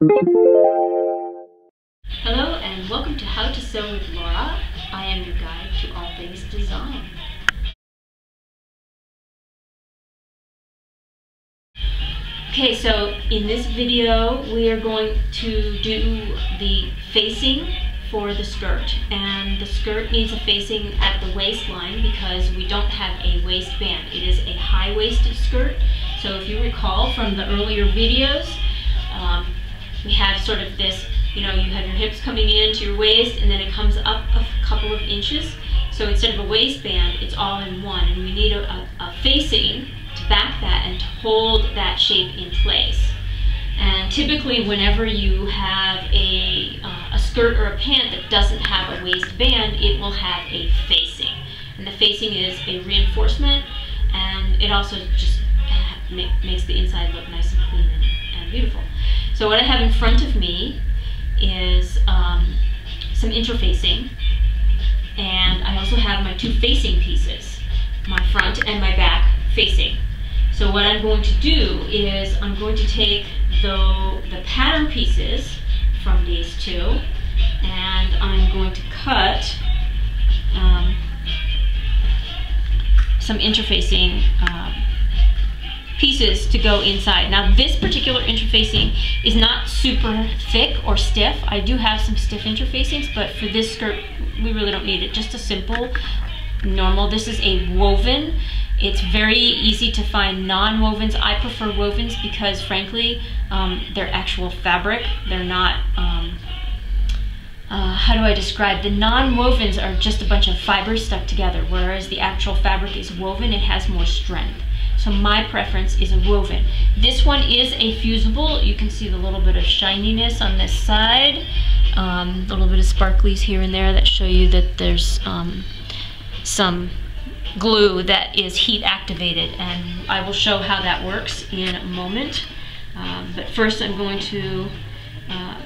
Hello and welcome to How to Sew with Laura. I am your guide to all things design. Okay, so in this video we are going to do the facing for the skirt, and the skirt needs a facing at the waistline because we don't have a waistband. It is a high-waisted skirt, so if you recall from the earlier videos, we have sort of this, you have your hips coming into your waist and then it comes up a couple of inches. So instead of a waistband, it's all in one, and we need a facing to back that and to hold that shape in place. And typically whenever you have a skirt or a pant that doesn't have a waistband, it will have a facing. And the facing is a reinforcement, and it also just makes the inside look nice and clean and beautiful. So what I have in front of me is some interfacing, and I also have my two facing pieces, my front and my back facing. So what I'm going to do is I'm going to take the pattern pieces from these two, and I'm going to cut some interfacing pieces to go inside. Now this particular interfacing is not super thick or stiff. I do have some stiff interfacings, but for this skirt we really don't need it. Just a simple, normal. This is a woven. It's very easy to find non-wovens. I prefer wovens because frankly they're actual fabric. They're not, how do I describe? The non-wovens are just a bunch of fibers stuck together, whereas the actual fabric is woven. It has more strength. So my preference is a woven. This one is a fusible. You can see the little bit of shininess on this side, a little bit of sparklies here and there that show you that there's some glue that is heat activated, and I will show how that works in a moment. But first I'm going to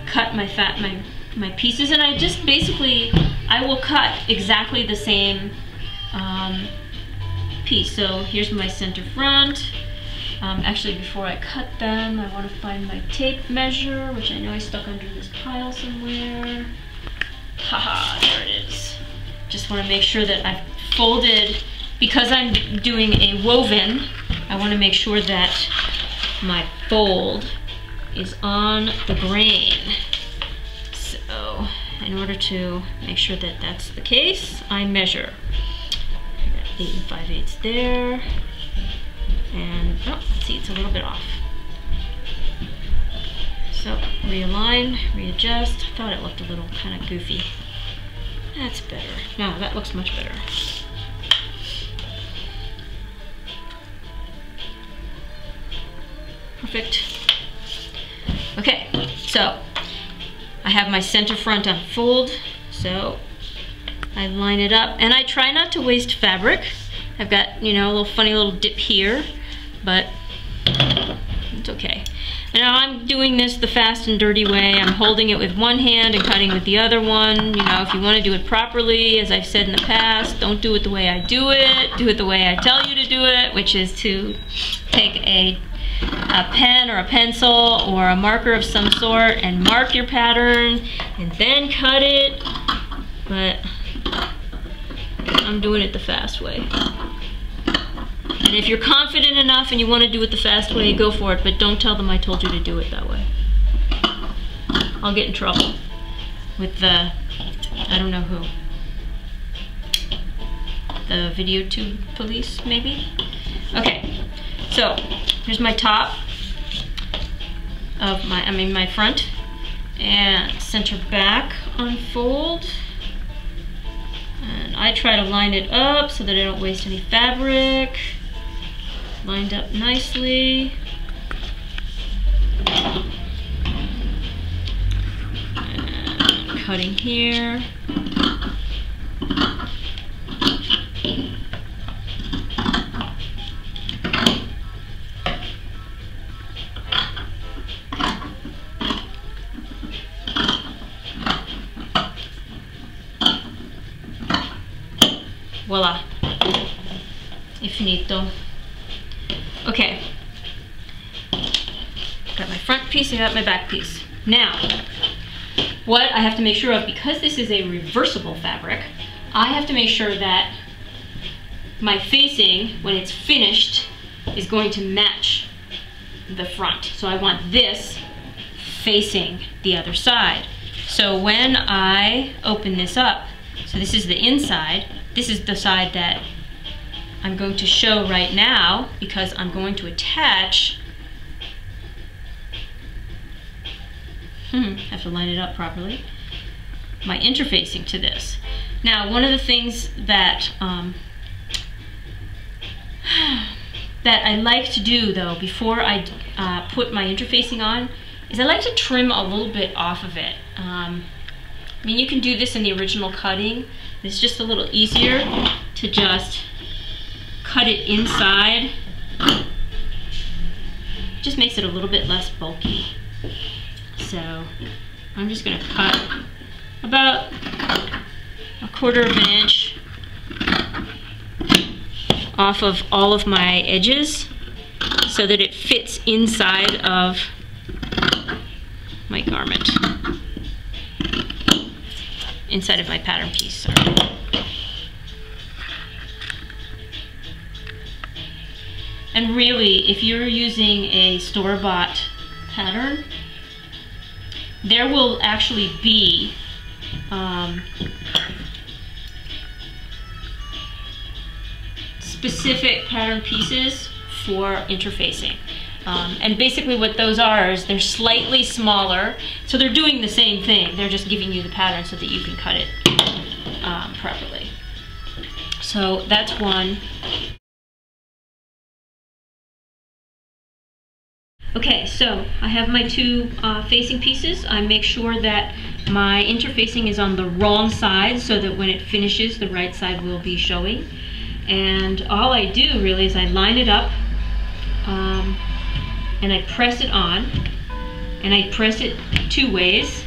cut my pieces, and I just basically, I will cut exactly the same piece. So here's my center front. Actually, before I cut them, I want to find my tape measure, which I know I stuck under this pile somewhere. Haha, there it is. Just want to make sure that I've folded, because I'm doing a woven, I want to make sure that my fold is on the grain. So in order to make sure that that's the case, I measure. 8 5/8 there, and oh, let's see, it's a little bit off. So realign, readjust. I thought it looked a little kind of goofy. That's better. No, that looks much better. Perfect. Okay, so I have my center front on fold, so I line it up, and I try not to waste fabric. I've got, a little funny little dip here, but it's okay. And now I'm doing this the fast and dirty way. I'm holding it with one hand and cutting with the other one. If you want to do it properly, as I've said in the past, don't do it the way I do it. Do it the way I tell you to do it, which is to take a pen or a pencil or a marker of some sort and mark your pattern and then cut it. But I'm doing it the fast way. And if you're confident enough and you want to do it the fast way, go for it, but don't tell them I told you to do it that way. I'll get in trouble with the, I don't know who, the video tube police, maybe? Okay, so here's my top of my front, and center back unfold. And I try to line it up so that I don't waste any fabric. Lined up nicely. And cutting here. Voila. E finito. Okay. Got my front piece, I got my back piece. Now, what I have to make sure of, because this is a reversible fabric, I have to make sure that my facing, when it's finished, is going to match the front. So I want this facing the other side. So when I open this up, so this is the inside, this is the side that I'm going to show right now because I'm going to attach, have to line it up properly, my interfacing to this. Now, one of the things that that I like to do though before I put my interfacing on is I like to trim a little bit off of it. I mean, you can do this in the original cutting. It's just a little easier to just cut it inside. Just makes it a little bit less bulky. So I'm just going to cut about 1/4 of an inch off of all of my edges so that it fits inside of my garment, inside of my pattern piece, sorry. And really, if you're using a store-bought pattern, there will actually be specific pattern pieces for interfacing. And basically what those are is they're slightly smaller, so they're doing the same thing. They're just giving you the pattern so that you can cut it properly. So that's one. Okay, so I have my two facing pieces. I make sure that my interfacing is on the wrong side so that when it finishes, the right side will be showing. And all I do really is I line it up and I press it on, and I press it 2 ways.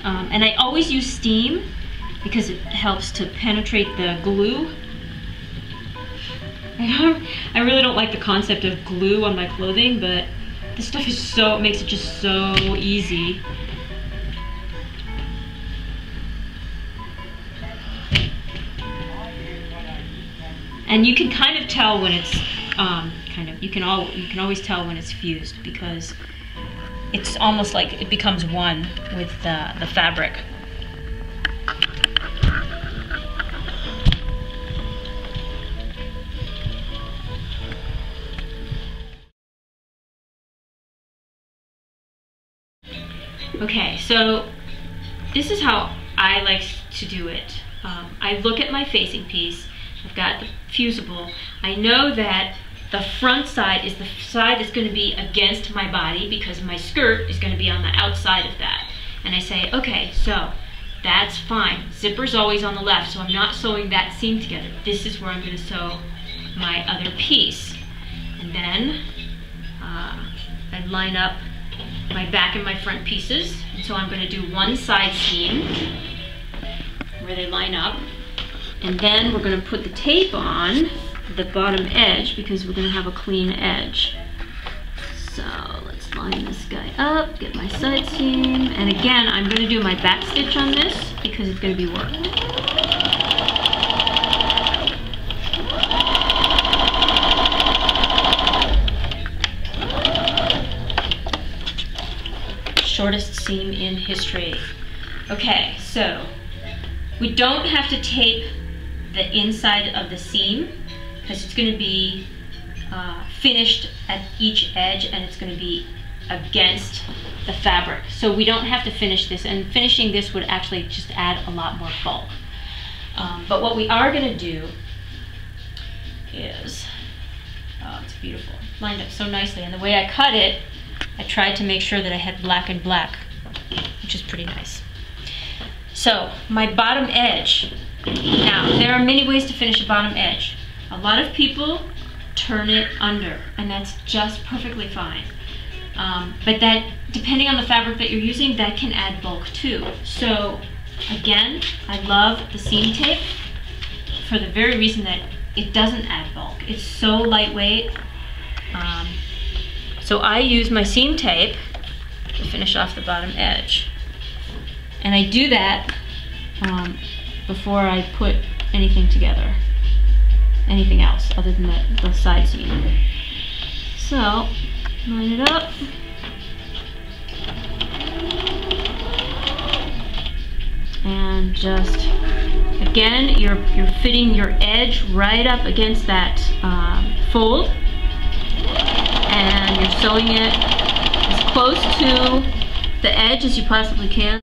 And I always use steam because it helps to penetrate the glue. I really don't like the concept of glue on my clothing, but this stuff is so, it makes it just so easy. And you can kind of tell when it's you can always tell when it's fused because it's almost like it becomes one with the fabric. Okay, so this is how I like to do it. I look at my facing piece. I've got the fusible. I know that the front side is the side that's going to be against my body because my skirt is going to be on the outside of that. And I say, okay, so that's fine. Zipper's always on the left, so I'm not sewing that seam together. This is where I'm going to sew my other piece. And then I line up my back and my front pieces. And so I'm going to do one side seam where they line up. And then we're going to put the tape on the bottom edge because we're going to have a clean edge. So let's line this guy up, get my side seam, and again I'm going to do my back stitch on this because it's going to be worked. Shortest seam in history. Okay, so we don't have to tape the inside of the seam because it's going to be finished at each edge and it's going to be against the fabric. So we don't have to finish this, and finishing this would actually just add a lot more bulk. But what we are going to do is, oh, it's beautiful, lined up so nicely, and the way I cut it, I tried to make sure that I had black and black, which is pretty nice. So my bottom edge, now there are many ways to finish a bottom edge. A lot of people turn it under, and that's just perfectly fine. But that, depending on the fabric that you're using, that can add bulk too. So again, I love the seam tape for the very reason that it doesn't add bulk. It's so lightweight. So I use my seam tape to finish off the bottom edge. And I do that before I put anything together, anything else other than the side seam. So, line it up. And just, again, you're fitting your edge right up against that fold, and you're sewing it as close to the edge as you possibly can.